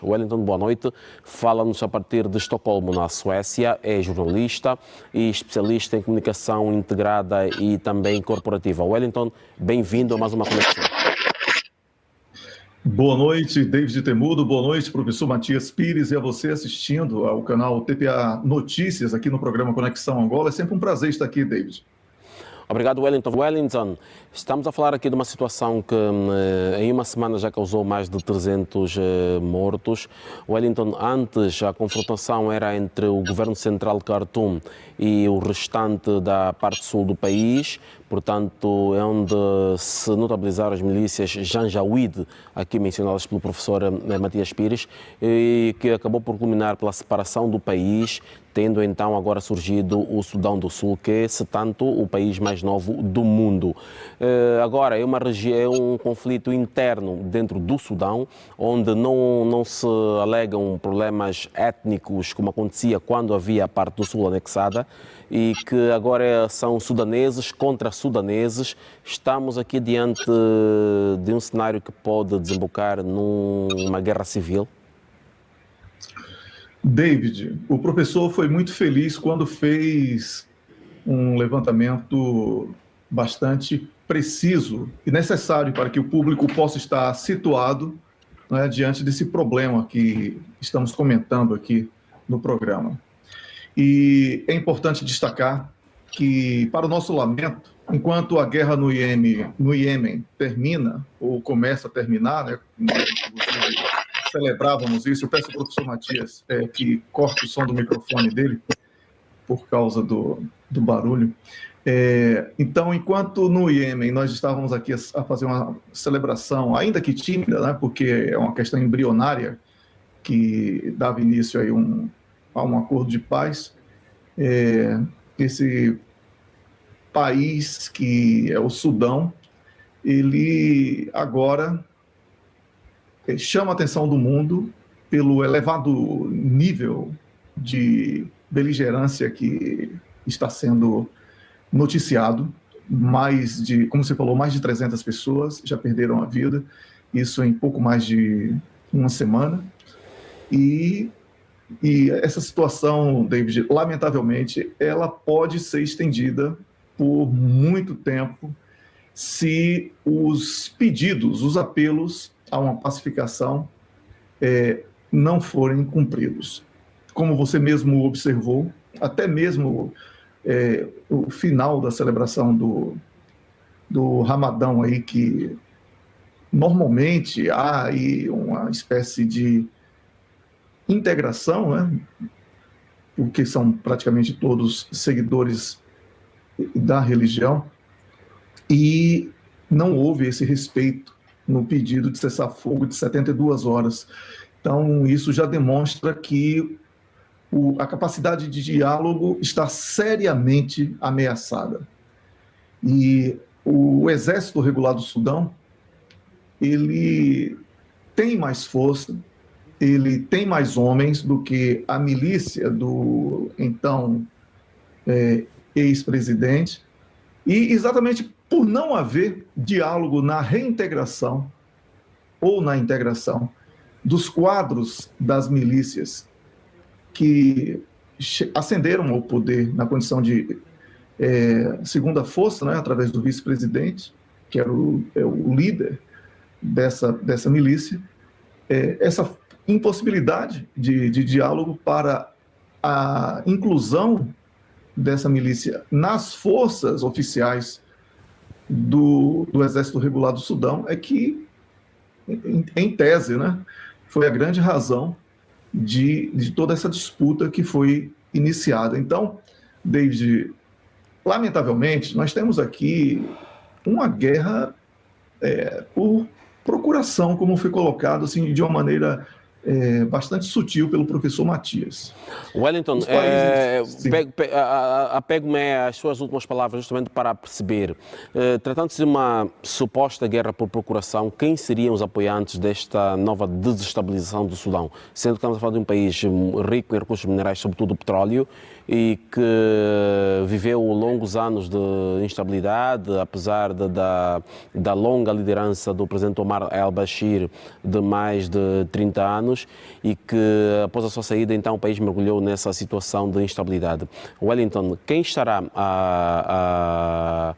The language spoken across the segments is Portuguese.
Wellington, boa noite. Fala-nos a partir de Estocolmo, na Suécia. É jornalista e especialista em comunicação integrada e também corporativa. Wellington, bem-vindo a mais uma conexão. Boa noite, David Temudo. Boa noite, professor Matias Pires, e a você assistindo ao canal TPA Notícias aqui no programa Conexão Angola. É sempre um prazer estar aqui, David. Obrigado, Wellington. Wellington, estamos a falar aqui de uma situação que em uma semana já causou mais de 300 mortos. Wellington, antes a confrontação era entre o governo central de Khartoum e o restante da parte sul do país, portanto é onde se notabilizaram as milícias Janjaweed, aqui mencionadas pelo professor Matias Pires, e que acabou por culminar pela separação do país, tendo então agora surgido o Sudão do Sul, que é, se tanto, o país mais novo do mundo. Agora é uma região, é um conflito interno dentro do Sudão, onde não se alegam problemas étnicos como acontecia quando havia a parte do Sul anexada, e que agora são sudaneses contra sudaneses. Estamos aqui diante de um cenário que pode desembocar numa guerra civil. David, o professor foi muito feliz quando fez um levantamento bastante preciso e necessário para que o público possa estar situado, né, diante desse problema que estamos comentando aqui no programa. E é importante destacar que, para o nosso lamento, enquanto a guerra no Iêmen termina, ou começa a terminar, né, celebrávamos isso. Eu peço ao professor Matias que corte o som do microfone dele, por causa do barulho. Então, enquanto no Iêmen nós estávamos aqui a fazer uma celebração, ainda que tímida, né, porque é uma questão embrionária que dava início aí a um acordo de paz, esse país que é o Sudão, ele agora chama a atenção do mundo pelo elevado nível de beligerância que está sendo noticiado. Como você falou, mais de 300 pessoas já perderam a vida, isso em pouco mais de uma semana. E essa situação, David, lamentavelmente, ela pode ser estendida por muito tempo se os pedidos, os apelos a uma pacificação não forem cumpridos. Como você mesmo observou, até mesmo o final da celebração do Ramadão, aí, que normalmente há aí uma espécie de integração, né, porque são praticamente todos seguidores da religião, e não houve esse respeito no pedido de cessar-fogo de 72 horas. Então, isso já demonstra que a capacidade de diálogo está seriamente ameaçada. E o Exército Regular do Sudão, ele tem mais força, ele tem mais homens do que a milícia do, então, ex-presidente, e exatamente por não haver diálogo na reintegração ou na integração dos quadros das milícias que ascenderam ao poder na condição de segunda força, né, através do vice-presidente, que era o líder dessa milícia, essa impossibilidade de diálogo para a inclusão dessa milícia nas forças oficiais do Exército Regular do Sudão é que, em tese, né, foi a grande razão de toda essa disputa que foi iniciada. Então, David, lamentavelmente, nós temos aqui uma guerra por procuração, como foi colocado assim, de uma maneira bastante sutil pelo professor Matias. Wellington, apego-me às suas últimas palavras justamente para perceber. Tratando-se de uma suposta guerra por procuração, quem seriam os apoiantes desta nova desestabilização do Sudão? Sendo que estamos a falar de um país rico em recursos minerais, sobretudo o petróleo, e que viveu longos anos de instabilidade, apesar da longa liderança do presidente Omar el-Bashir de mais de 30 anos, e que após a sua saída então o país mergulhou nessa situação de instabilidade. Wellington, quem estará a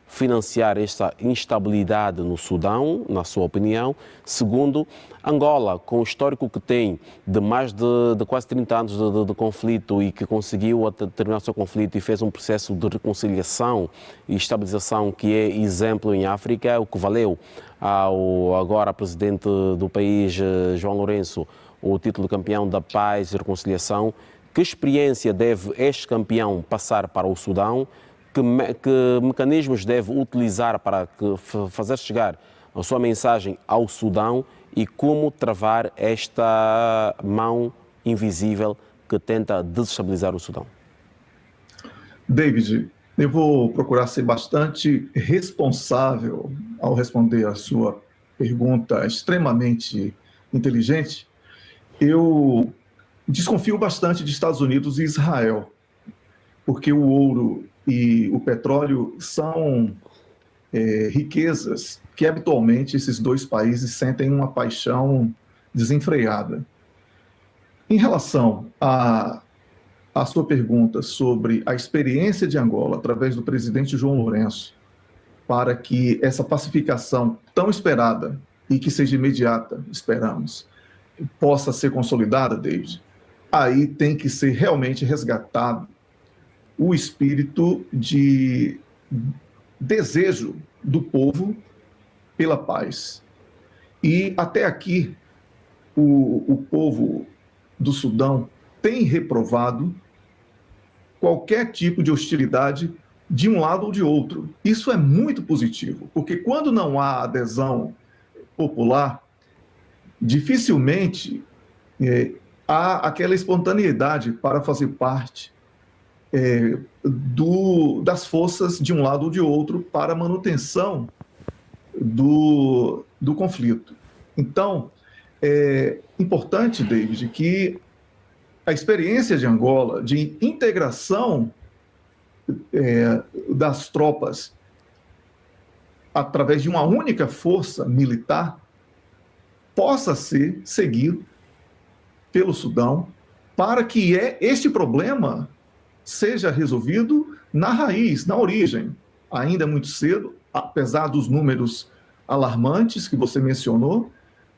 financiar esta instabilidade no Sudão, na sua opinião? Segundo, Angola, com o histórico que tem de mais de quase 30 anos de conflito, e que conseguiu terminar o seu conflito e fez um processo de reconciliação e estabilização que é exemplo em África, o que valeu ao agora presidente do país, João Lourenço, o título de campeão da paz e reconciliação. Que experiência deve este campeão passar para o Sudão? Que mecanismos deve utilizar para fazer chegar a sua mensagem ao Sudão, e como travar esta mão invisível que tenta desestabilizar o Sudão? David, eu vou procurar ser bastante responsável ao responder a sua pergunta extremamente inteligente. Eu desconfio bastante de Estados Unidos e Israel, porque o ouro e o petróleo são riquezas que habitualmente esses dois países sentem uma paixão desenfreada. Em relação à sua pergunta sobre a experiência de Angola através do presidente João Lourenço, para que essa pacificação tão esperada e que seja imediata, esperamos, possa ser consolidada, David, aí tem que ser realmente resgatado o espírito de desejo do povo pela paz. E até aqui, o povo do Sudão tem reprovado qualquer tipo de hostilidade de um lado ou de outro. Isso é muito positivo, porque quando não há adesão popular, dificilmente há aquela espontaneidade para fazer parte das forças de um lado ou de outro para a manutenção do conflito. Então, é importante, David, que a experiência de Angola de integração das tropas através de uma única força militar possa ser seguido pelo Sudão, para que este problema seja resolvido na raiz, na origem. Ainda é muito cedo, apesar dos números alarmantes que você mencionou,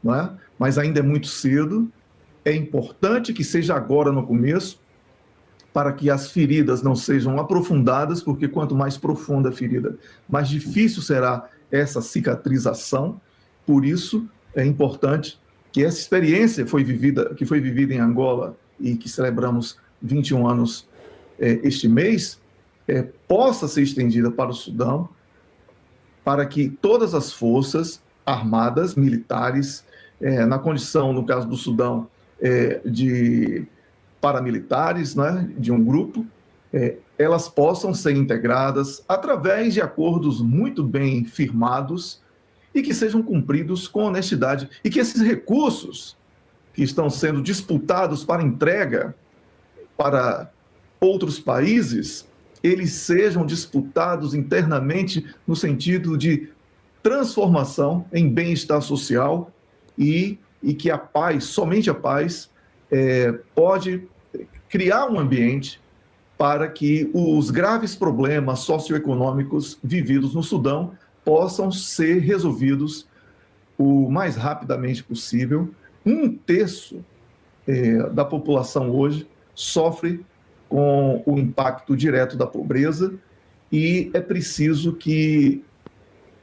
não é? Mas ainda é muito cedo. É importante que seja agora no começo, para que as feridas não sejam aprofundadas, porque quanto mais profunda a ferida, mais difícil será essa cicatrização. Por isso, é importante que essa experiência que foi vivida em Angola e que celebramos 21 anos este mês, possa ser estendida para o Sudão, para que todas as forças armadas, militares, na condição, no caso do Sudão, de paramilitares, né, de um grupo, elas possam ser integradas através de acordos muito bem firmados e que sejam cumpridos com honestidade, e que esses recursos que estão sendo disputados para entrega para outros países, eles sejam disputados internamente no sentido de transformação em bem-estar social, e que a paz, somente a paz, pode criar um ambiente para que os graves problemas socioeconômicos vividos no Sudão possam ser resolvidos o mais rapidamente possível. 1/3 da população hoje sofre com o impacto direto da pobreza, e é preciso que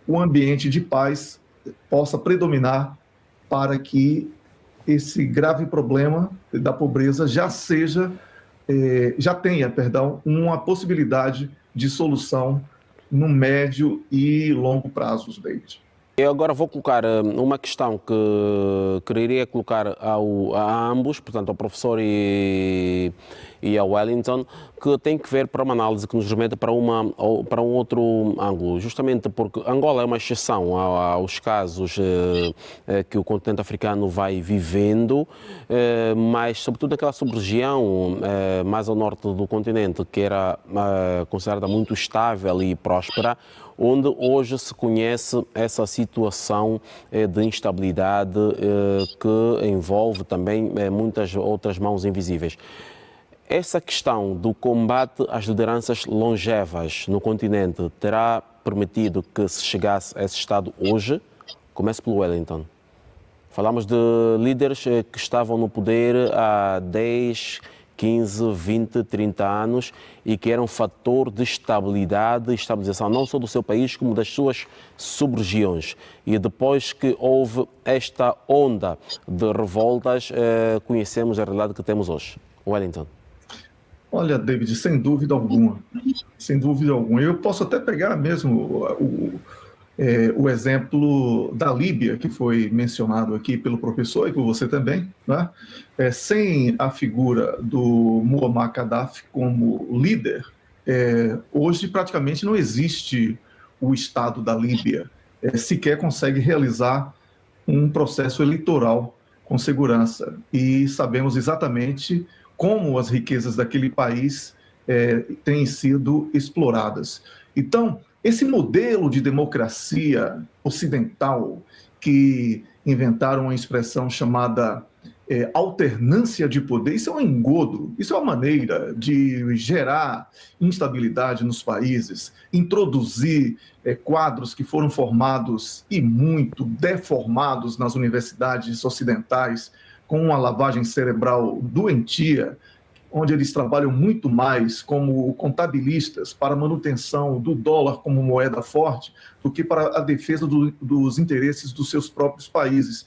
o ambiente de paz possa predominar para que esse grave problema da pobreza já tenha, uma possibilidade de solução no médio e longo prazos, David. Eu agora vou colocar uma questão que quereria colocar a ambos, portanto ao professor e ao Wellington, que tem que ver para uma análise que nos remete para um outro ângulo, justamente porque Angola é uma exceção aos casos que o continente africano vai vivendo, mas sobretudo aquela sub-região mais ao norte do continente, que era considerada muito estável e próspera, onde hoje se conhece essa situação de instabilidade que envolve também muitas outras mãos invisíveis. Essa questão do combate às lideranças longevas no continente terá permitido que se chegasse a esse estado hoje? Comece pelo Wellington. Falamos de líderes que estavam no poder há 10, 15, 20, 30 anos e que eram fator de estabilidade e estabilização não só do seu país, como das suas sub-regiões. E depois que houve esta onda de revoltas, conhecemos a realidade que temos hoje. Wellington. Olha, David, sem dúvida alguma. Sem dúvida alguma. Eu posso até pegar mesmo o exemplo da Líbia, que foi mencionado aqui pelo professor e por você também, né? Sem a figura do Muammar Gaddafi como líder, hoje praticamente não existe o Estado da Líbia, sequer consegue realizar um processo eleitoral com segurança. E sabemos exatamente como as riquezas daquele país têm sido exploradas. Então, esse modelo de democracia ocidental, que inventaram uma expressão chamada alternância de poder, isso é um engodo, isso é uma maneira de gerar instabilidade nos países, introduzir quadros que foram formados e muito deformados nas universidades ocidentais, com uma lavagem cerebral doentia, onde eles trabalham muito mais como contabilistas para a manutenção do dólar como moeda forte do que para a defesa dos interesses dos seus próprios países.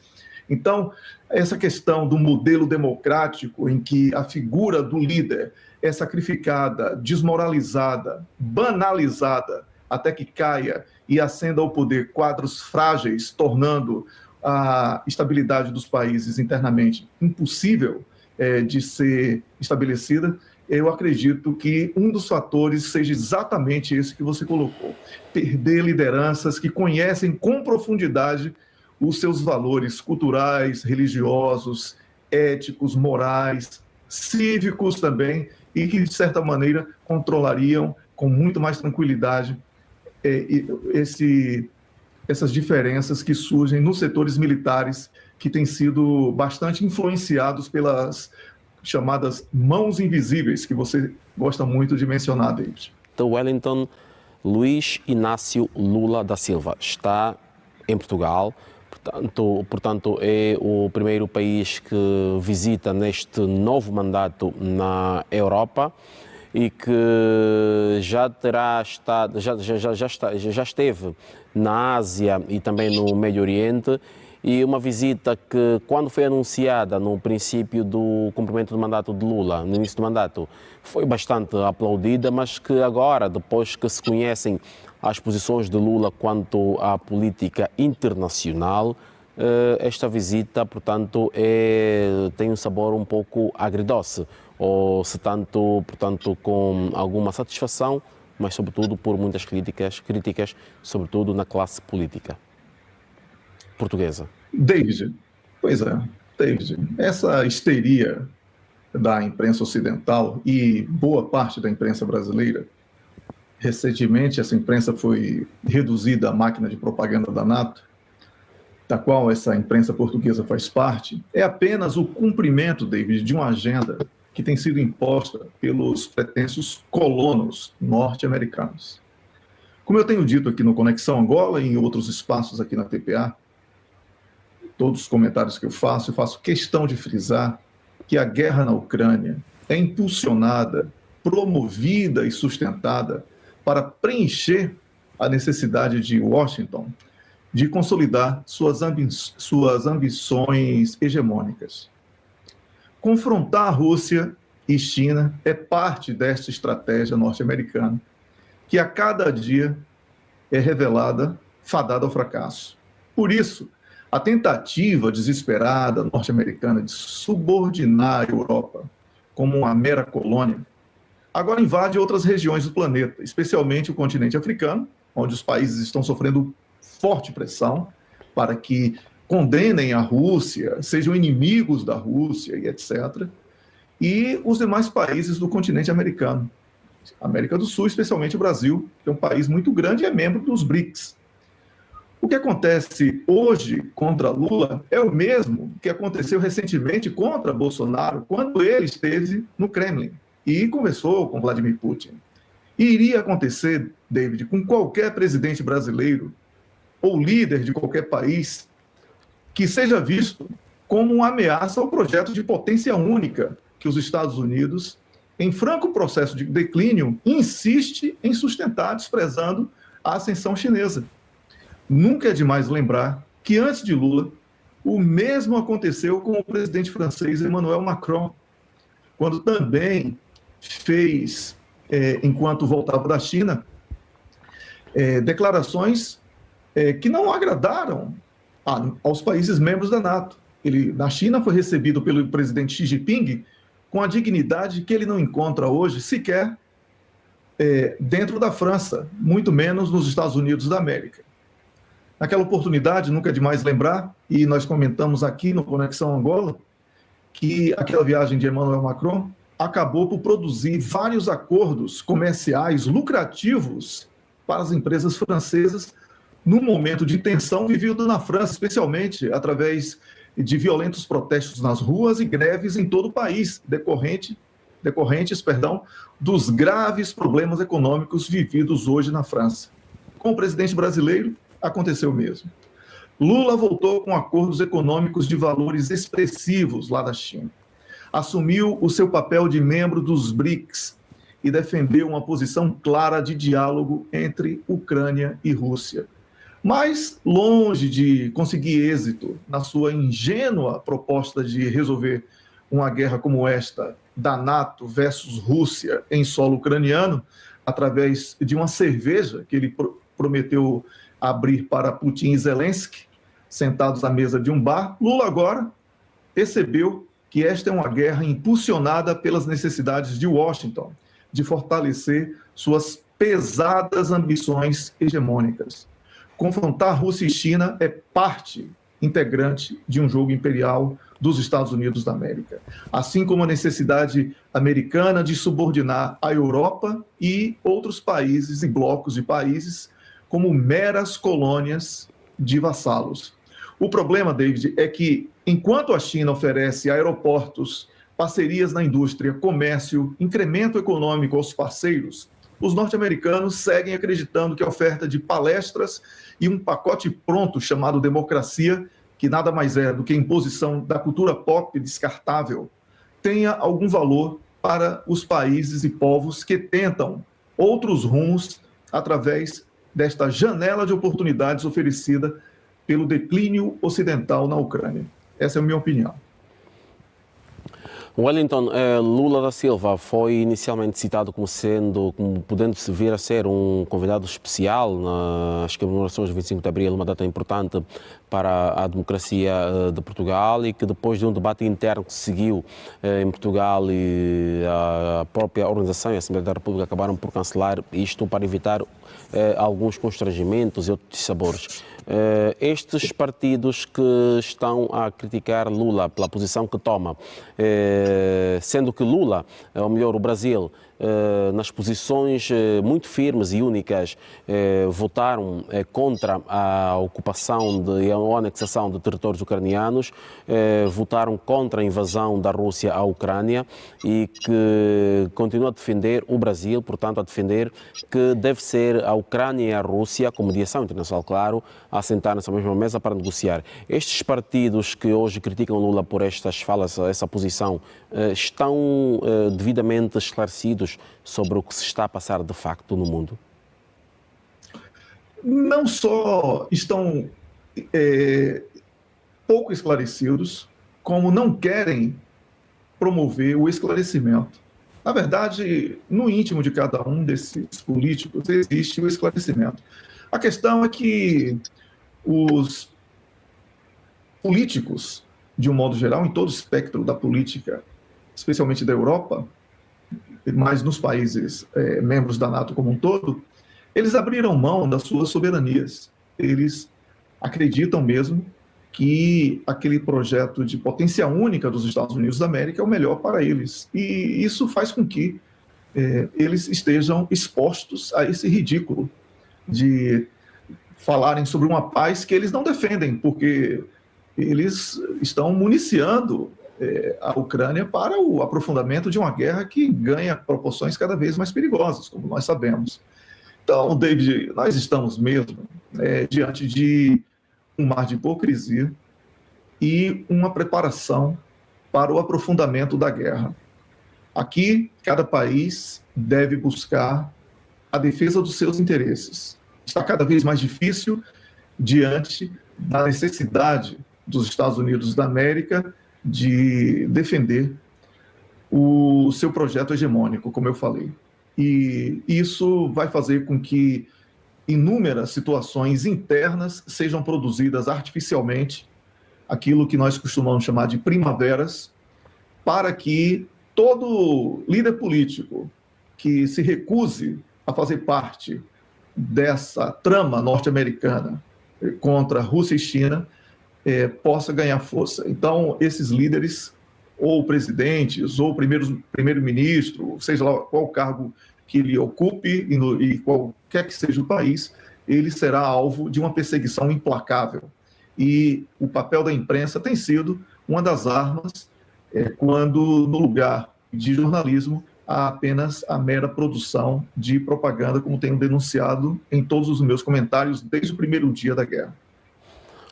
Então, essa questão do modelo democrático em que a figura do líder é sacrificada, desmoralizada, banalizada, até que caia e ascenda ao poder quadros frágeis, tornando a estabilidade dos países internamente impossível de ser estabelecida, eu acredito que um dos fatores seja exatamente esse que você colocou: perder lideranças que conhecem com profundidade os seus valores culturais, religiosos, éticos, morais, cívicos também, e que, de certa maneira, controlariam com muito mais tranquilidade essas diferenças que surgem nos setores militares, que têm sido bastante influenciados pelas chamadas mãos invisíveis, que você gosta muito de mencionar, David. Então, Wellington, Luiz Inácio Lula da Silva está em Portugal, portanto é o primeiro país que visita neste novo mandato na Europa e que já terá estado, já esteve na Ásia e também no Médio Oriente, e uma visita que, quando foi anunciada no princípio do cumprimento do mandato de Lula, no início do mandato, foi bastante aplaudida, mas que agora, depois que se conhecem as posições de Lula quanto à política internacional, esta visita, portanto, tem um sabor um pouco agridoce, ou se tanto, portanto, com alguma satisfação, mas sobretudo por muitas críticas, sobretudo na classe política portuguesa. David, essa histeria da imprensa ocidental e boa parte da imprensa brasileira, recentemente essa imprensa foi reduzida à máquina de propaganda da NATO, da qual essa imprensa portuguesa faz parte, é apenas o cumprimento, David, de uma agenda que tem sido imposta pelos pretensos colonos norte-americanos. Como eu tenho dito aqui no Conexão Angola e em outros espaços aqui na TPA, todos os comentários que eu faço questão de frisar que a guerra na Ucrânia é impulsionada, promovida e sustentada para preencher a necessidade de Washington de consolidar suas ambições hegemônicas. Confrontar a Rússia e China é parte desta estratégia norte-americana, que a cada dia é revelada, fadada ao fracasso. Por isso, a tentativa desesperada norte-americana de subordinar a Europa como uma mera colônia agora invade outras regiões do planeta, especialmente o continente africano, onde os países estão sofrendo forte pressão para que condenem a Rússia, sejam inimigos da Rússia e etc. E os demais países do continente americano. América do Sul, especialmente o Brasil, que é um país muito grande e é membro dos BRICS. O que acontece hoje contra Lula é o mesmo que aconteceu recentemente contra Bolsonaro, quando ele esteve no Kremlin e conversou com Vladimir Putin. E iria acontecer, David, com qualquer presidente brasileiro ou líder de qualquer país que seja visto como uma ameaça ao projeto de potência única que os Estados Unidos, em franco processo de declínio, insiste em sustentar, desprezando a ascensão chinesa. Nunca é demais lembrar que, antes de Lula, o mesmo aconteceu com o presidente francês Emmanuel Macron, quando também fez, enquanto voltava da China, declarações que não agradaram aos países membros da NATO. Ele, na China, foi recebido pelo presidente Xi Jinping com a dignidade que ele não encontra hoje sequer dentro da França, muito menos nos Estados Unidos da América. Naquela oportunidade, nunca é demais lembrar, e nós comentamos aqui no Conexão Angola, que aquela viagem de Emmanuel Macron acabou por produzir vários acordos comerciais lucrativos para as empresas francesas no momento de tensão vivido na França, especialmente através de violentos protestos nas ruas e greves em todo o país, decorrentes dos graves problemas econômicos vividos hoje na França. Com o presidente brasileiro, aconteceu o mesmo. Lula voltou com acordos econômicos de valores expressivos lá da China. Assumiu o seu papel de membro dos BRICS e defendeu uma posição clara de diálogo entre Ucrânia e Rússia. Mas, longe de conseguir êxito na sua ingênua proposta de resolver uma guerra como esta, da NATO versus Rússia em solo ucraniano, através de uma cerveja que ele prometeu abrir para Putin e Zelensky, sentados à mesa de um bar, Lula agora percebeu que esta é uma guerra impulsionada pelas necessidades de Washington, de fortalecer suas pesadas ambições hegemônicas. Confrontar Rússia e China é parte integrante de um jogo imperial dos Estados Unidos da América, assim como a necessidade americana de subordinar a Europa e outros países e blocos de países como meras colônias de vassalos. O problema, David, é que enquanto a China oferece aeroportos, parcerias na indústria, comércio, incremento econômico aos parceiros, os norte-americanos seguem acreditando que a oferta de palestras e um pacote pronto chamado democracia, que nada mais é do que a imposição da cultura pop descartável, tenha algum valor para os países e povos que tentam outros rumos através desta janela de oportunidades oferecida pelo declínio ocidental na Ucrânia. Essa é a minha opinião. Wellington, Lula da Silva foi inicialmente citado como podendo vir a ser um convidado especial nas comemorações de 25 de Abril, uma data importante para a democracia de Portugal, e que depois de um debate interno que se seguiu em Portugal, e a própria organização e a Assembleia da República acabaram por cancelar isto para evitar alguns constrangimentos e outros sabores. Estes partidos que estão a criticar Lula pela posição que toma, sendo que Lula, ou melhor, o Brasil, nas posições muito firmes e únicas, votaram contra a ocupação e a anexação de territórios ucranianos, votaram contra a invasão da Rússia à Ucrânia, e que continua a defender o Brasil, portanto, a defender que deve ser a Ucrânia e a Rússia, com mediação internacional, claro, a sentar nessa mesma mesa para negociar. Estes partidos que hoje criticam Lula por estas falas, essa posição, estão devidamente esclarecidos sobre o que se está a passar de facto no mundo? Não só estão pouco esclarecidos, como não querem promover o esclarecimento. Na verdade, no íntimo de cada um desses políticos existe o esclarecimento. A questão é que os políticos, de um modo geral, em todo o espectro da política, especialmente da Europa, mas nos países membros da NATO como um todo, eles abriram mão das suas soberanias. Eles acreditam mesmo que aquele projeto de potência única dos Estados Unidos da América é o melhor para eles. E isso faz com que eles estejam expostos a esse ridículo de falarem sobre uma paz que eles não defendem, porque eles estão municiando a Ucrânia para o aprofundamento de uma guerra que ganha proporções cada vez mais perigosas, como nós sabemos. Então, David, nós estamos mesmo diante de um mar de hipocrisia e uma preparação para o aprofundamento da guerra. Aqui, cada país deve buscar a defesa dos seus interesses. Está cada vez mais difícil diante da necessidade dos Estados Unidos da América de defender o seu projeto hegemônico, como eu falei. E isso vai fazer com que inúmeras situações internas sejam produzidas artificialmente, aquilo que nós costumamos chamar de primaveras, para que todo líder político que se recuse a fazer parte dessa trama norte-americana contra Rússia e China possa ganhar força. Então, esses líderes, ou presidentes, ou primeiro-ministro, seja lá qual cargo que ele ocupe e qualquer que seja o país, ele será alvo de uma perseguição implacável. E o papel da imprensa tem sido uma das armas quando, no lugar de jornalismo, há apenas a mera produção de propaganda, como tenho denunciado em todos os meus comentários desde o primeiro dia da guerra.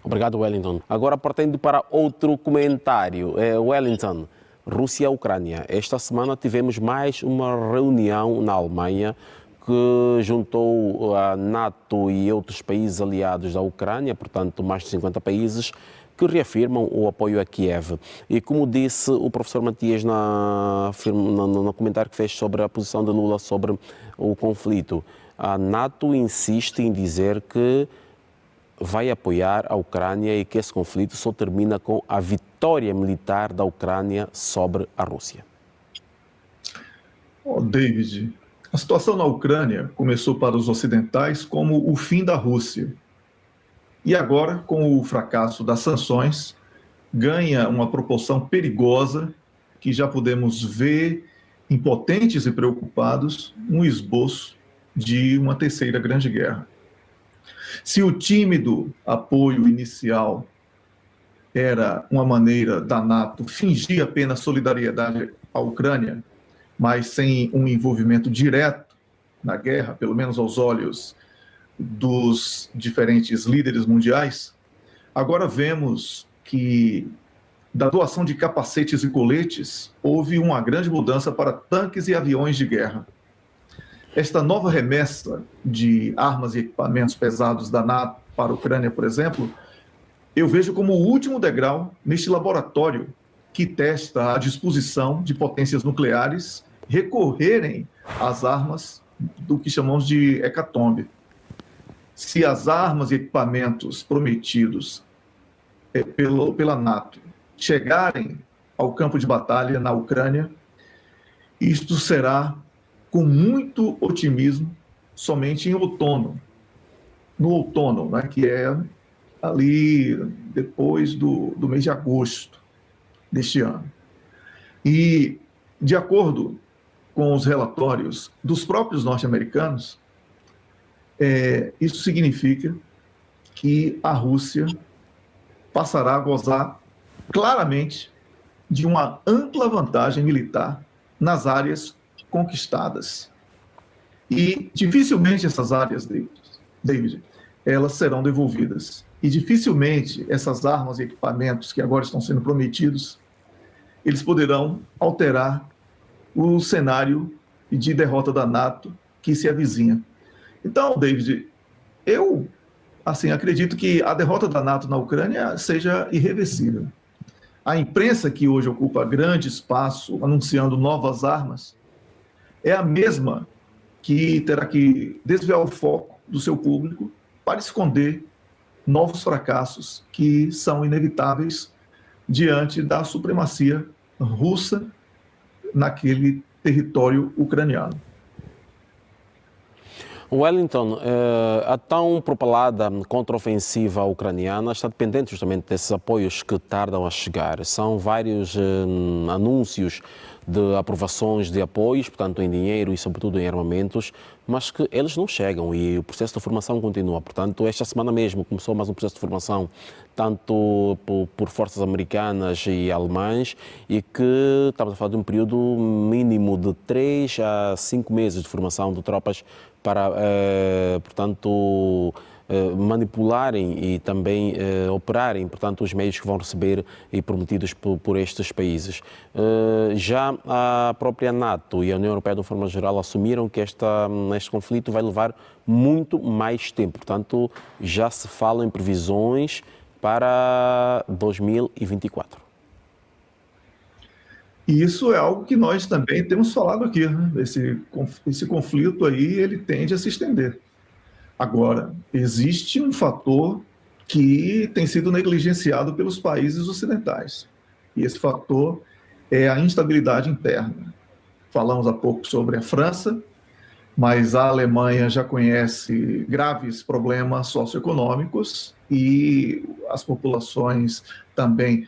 Obrigado, Wellington. Agora, partindo para outro comentário. Wellington, Rússia-Ucrânia. Esta semana tivemos mais uma reunião na Alemanha que juntou a NATO e outros países aliados da Ucrânia, portanto, mais de 50 países, que reafirmam o apoio a Kiev. E como disse o professor Matias no comentário que fez sobre a posição de Lula sobre o conflito, a NATO insiste em dizer que vai apoiar a Ucrânia e que esse conflito só termina com a vitória militar da Ucrânia sobre a Rússia. David, a situação na Ucrânia começou para os ocidentais como o fim da Rússia. E agora, com o fracasso das sanções, ganha uma proporção perigosa que já podemos ver, impotentes e preocupados, um esboço de uma terceira grande guerra. Se o tímido apoio inicial era uma maneira da NATO fingir apenas solidariedade à Ucrânia, mas sem um envolvimento direto na guerra, pelo menos aos olhos dos diferentes líderes mundiais, agora vemos que da doação de capacetes e coletes houve uma grande mudança para tanques e aviões de guerra. Esta nova remessa de armas e equipamentos pesados da NATO para a Ucrânia, por exemplo, eu vejo como o último degrau neste laboratório que testa a disposição de potências nucleares recorrerem às armas do que chamamos de hecatombe. Se as armas e equipamentos prometidos pela NATO chegarem ao campo de batalha na Ucrânia, isto será com muito otimismo somente em outono. No outono, né, que é ali depois do mês de agosto deste ano. E, de acordo com os relatórios dos próprios norte-americanos, isso significa que a Rússia passará a gozar claramente de uma ampla vantagem militar nas áreas conquistadas. E dificilmente essas áreas, David, elas serão devolvidas. E dificilmente essas armas e equipamentos que agora estão sendo prometidos, eles poderão alterar o cenário de derrota da NATO que se avizinha. Então, David, eu acredito que a derrota da NATO na Ucrânia seja irreversível. A imprensa que hoje ocupa grande espaço anunciando novas armas é a mesma que terá que desviar o foco do seu público para esconder novos fracassos que são inevitáveis diante da supremacia russa naquele território ucraniano. Wellington, a tão propalada contraofensiva ucraniana está dependente justamente desses apoios que tardam a chegar. São vários anúncios de aprovações de apoios, portanto em dinheiro e sobretudo em armamentos, mas que eles não chegam e o processo de formação continua. Portanto, esta semana mesmo começou mais um processo de formação, tanto por forças americanas e alemãs, e que estamos a falar de um período mínimo de 3 a 5 meses de formação de tropas para, portanto, manipularem e também operarem, portanto, os meios que vão receber e prometidos por estes países. Já a própria NATO e a União Europeia, de uma forma geral, assumiram que este conflito vai levar muito mais tempo. Portanto, já se fala em previsões para 2024. E isso é algo que nós também temos falado aqui, né? Esse conflito aí, ele tende a se estender. Agora, existe um fator que tem sido negligenciado pelos países ocidentais. E esse fator é a instabilidade interna. Falamos há pouco sobre a França, mas a Alemanha já conhece graves problemas socioeconômicos e as populações também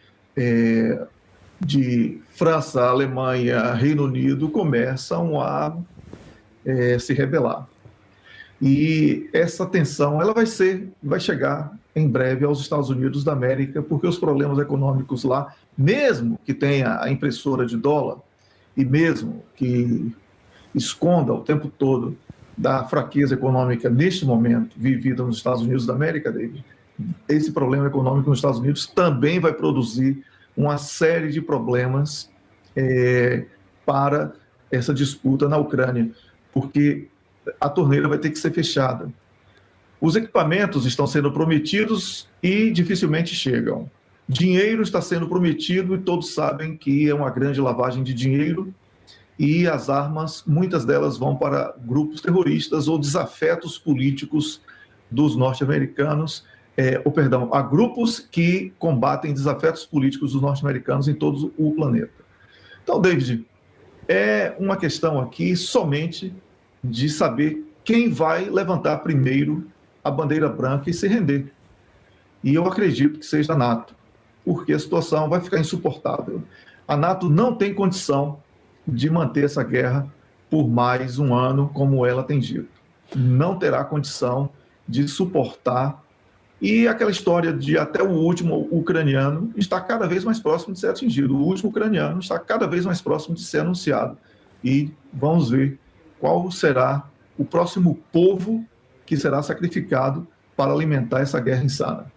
de França, Alemanha, Reino Unido começam a se rebelar. E essa tensão ela vai chegar em breve aos Estados Unidos da América, porque os problemas econômicos lá, mesmo que tenha a impressora de dólar e mesmo que esconda o tempo todo da fraqueza econômica neste momento vivida nos Estados Unidos da América, David, esse problema econômico nos Estados Unidos também vai produzir uma série de problemas para essa disputa na Ucrânia, porque a torneira vai ter que ser fechada. Os equipamentos estão sendo prometidos e dificilmente chegam. Dinheiro está sendo prometido e todos sabem que é uma grande lavagem de dinheiro, e as armas, muitas delas vão para grupos terroristas ou desafetos políticos dos norte-americanos, a grupos que combatem desafetos políticos dos norte-americanos em todo o planeta. Então, David, é uma questão aqui somente de saber quem vai levantar primeiro a bandeira branca e se render. E eu acredito que seja a NATO, porque a situação vai ficar insuportável. A NATO não tem condição de manter essa guerra por mais um ano, como ela tem dito. Não terá condição de suportar. E aquela história de até o último ucraniano está cada vez mais próximo de ser atingido. O último ucraniano está cada vez mais próximo de ser anunciado. E vamos ver qual será o próximo povo que será sacrificado para alimentar essa guerra insana.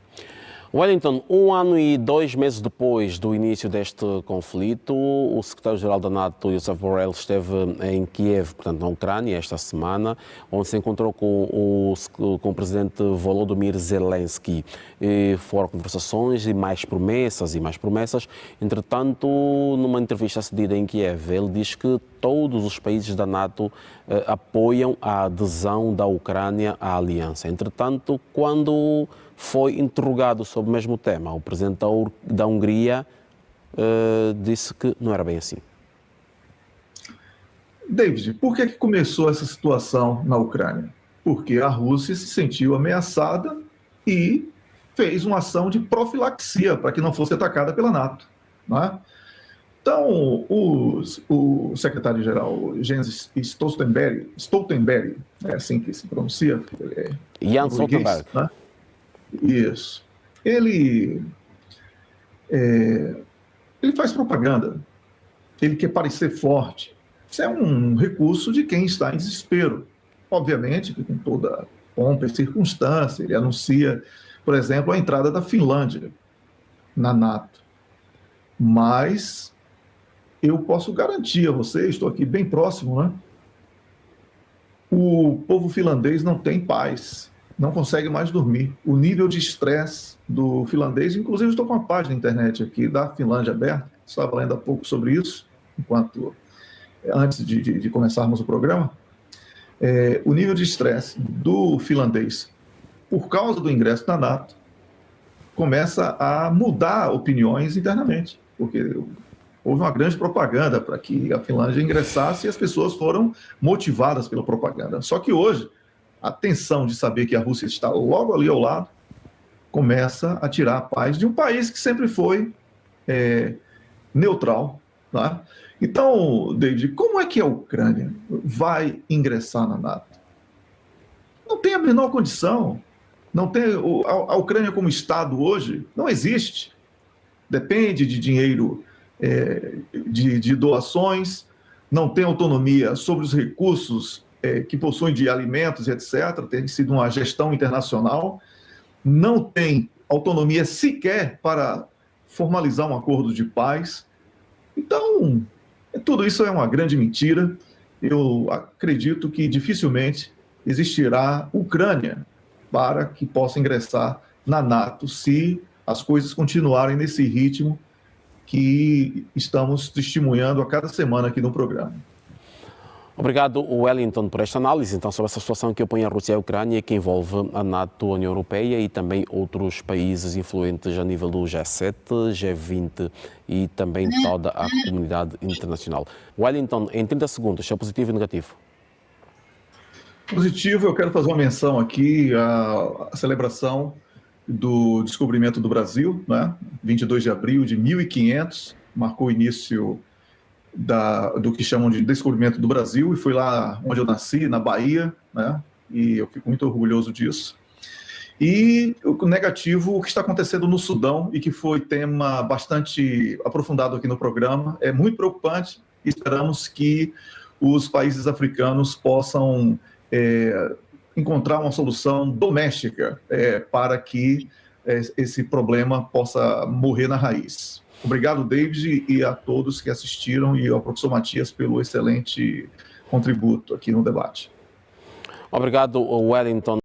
Wellington, 1 ano e 2 meses depois do início deste conflito, o secretário-geral da NATO, Josep Borrell, esteve em Kiev, portanto na Ucrânia, esta semana, onde se encontrou com o presidente Volodymyr Zelensky. E foram conversações e mais promessas. Entretanto, numa entrevista cedida em Kiev, ele diz que todos os países da NATO apoiam a adesão da Ucrânia à aliança. Entretanto, quando foi interrogado sobre o mesmo tema, o presidente da Hungria disse que não era bem assim. David, por que começou essa situação na Ucrânia? Porque a Rússia se sentiu ameaçada e fez uma ação de profilaxia para que não fosse atacada pela NATO, não é? Então, o secretário-geral Jens Stoltenberg, é assim que se pronuncia? Jens Stoltenberg. Né? Isso. Ele faz propaganda, ele quer parecer forte. Isso é um recurso de quem está em desespero. Obviamente que com toda pompa e circunstância, ele anuncia, por exemplo, a entrada da Finlândia na NATO. Mas eu posso garantir a você, estou aqui bem próximo, né? O povo finlandês não tem paz, não consegue mais dormir. O nível de estresse do finlandês, inclusive estou com uma página na internet aqui da Finlândia aberta, estava lendo há pouco sobre isso, antes de começarmos o programa. O nível de estresse do finlandês, por causa do ingresso na NATO, começa a mudar opiniões internamente, porque houve uma grande propaganda para que a Finlândia ingressasse e as pessoas foram motivadas pela propaganda. Só que hoje, a tensão de saber que a Rússia está logo ali ao lado começa a tirar a paz de um país que sempre foi neutral. Tá? Então, David, como é que a Ucrânia vai ingressar na NATO? Não tem a menor condição. Não tem, a Ucrânia como Estado hoje não existe. Depende de dinheiro, de doações, não tem autonomia sobre os recursos que possuem de alimentos, etc. Tem sido uma gestão internacional. Não tem autonomia sequer para formalizar um acordo de paz. Então, tudo isso é uma grande mentira. Eu acredito que dificilmente existirá Ucrânia para que possa ingressar na NATO, se as coisas continuarem nesse ritmo que estamos testemunhando a cada semana aqui no programa. Obrigado, Wellington, por esta análise então, sobre essa situação que opõe a Rússia e a Ucrânia, que envolve a NATO, a União Europeia e também outros países influentes a nível do G7, G20 e também toda a comunidade internacional. Wellington, em 30 segundos, é positivo e negativo? Positivo, eu quero fazer uma menção aqui à celebração do descobrimento do Brasil, né? 22 de abril de 1500, marcou o início do que chamam de descobrimento do Brasil, e foi lá onde eu nasci, na Bahia, né? E eu fico muito orgulhoso disso. E o negativo, o que está acontecendo no Sudão, e que foi tema bastante aprofundado aqui no programa, é muito preocupante, e esperamos que os países africanos possam encontrar uma solução doméstica para que esse problema possa morrer na raiz. Obrigado, David, e a todos que assistiram, e ao professor Matias pelo excelente contributo aqui no debate. Obrigado, Wellington.